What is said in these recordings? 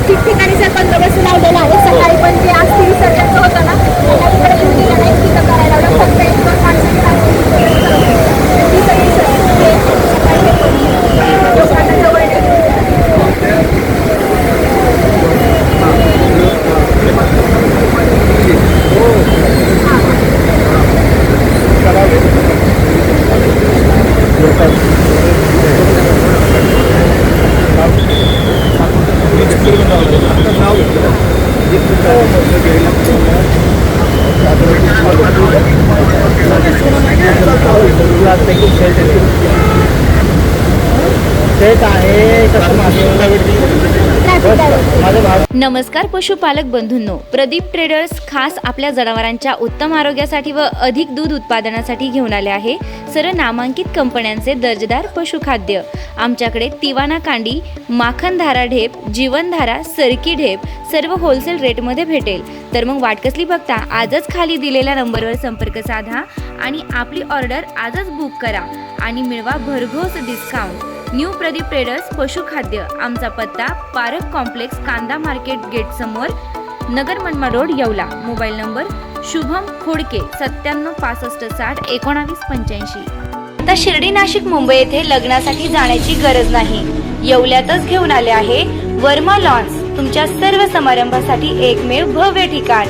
ठिकठिकाणी सर बंदोबस्त लावलेला आहे. सकाळी पण जे असतील सर्वांचं होतं ना त्याला तिकडे घेऊन दिलं नाही तिथं करायला लावलं. फक्त एक दोन माणसाची ती सगळी सकाळी लोकांना जवळ नमस्कार पशुपालक बंधूंनो, प्रदीप ट्रेडर्स खास आपल्या जनावरांच्या उत्तम आरोग्यासाठी व अधिक दूध उत्पादनासाठी घेऊन आले आहे सर्व नामांकित कंपन्यांचे दर्जेदार पशुखाद्य. आमच्याकडे तिवाना कांडी, माखनधारा ढेप, जीवनधारा, सरकी ढेप सर्व होलसेल रेटमध्ये भेटेल. तर मग वाट कसली बघता, आजच खाली दिलेल्या नंबरवर संपर्क साधा आणि आपली ऑर्डर आजच बुक करा आणि मिळवा भरघोस डिस्काउंट. न्यू प्रदीप ट्रेडर्स पशुखाद्य. आमचा पत्ता पारक कॉम्प्लेक्स, कांदा मार्केट गेट समोर, Nagar Manmad road, Yeola. Mobile number Shubham Khodke 97 65 60 19 85. आता शिर्डी, नाशिक, मुंबई येथे लग्नासाठी जाण्याची गरज नाही. येवल्यातच घेऊन आले आहे वर्मा लॉन्स. तुमच्या सर्व समारंभासाठी एकमेव भव्य ठिकाण.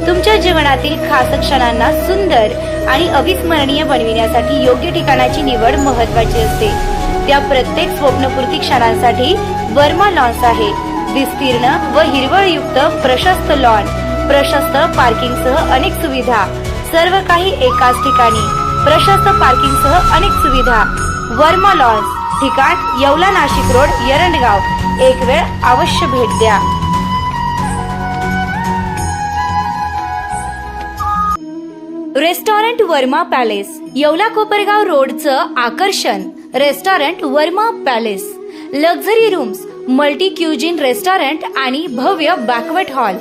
तुमच्या जीवनातील खास क्षणांना सुंदर आणि अविस्मरणीय बनविण्यासाठी योग्य ठिकाणाची निवड महत्त्वाची असते. त्या प्रत्येक स्वप्नपूर्ती क्षणांसाठी वर्मा लॉन्स आहे. विस्तीर्ण व हिरवळयुक्त प्रशस्त लॉन, प्रशस्त पार्किंग सह अनेक सुविधा, सर्व काही एकाच ठिकाणी. प्रशस्त पार्किंग सह अनेक सुविधा. वर्मा लॉन्स, ठिकाण येवला, नाशिक रोड, एरंडगाव. एक वेळ अवश्य भेट द्या. रेस्टॉरंट वर्मा पॅलेस, येवला कोपरगाव रोडचं आकर्षण. Restaurant Verma palace. Luxury rooms, multi cuisine restaurant आणि भव्य banquet hall,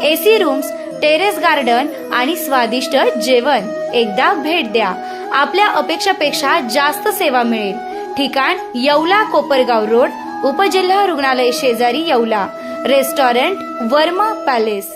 AC rooms, terrace garden आणि स्वादिष्ट जेवण. एकदा भेट द्या. आपल्या अपेक्षापेक्षा जास्त सेवा मिळेल. ठिकाण येवला कोपरगाव रोड, उपजिल्हा रुग्णालय शेजारी, येवला. Restaurant Verma palace.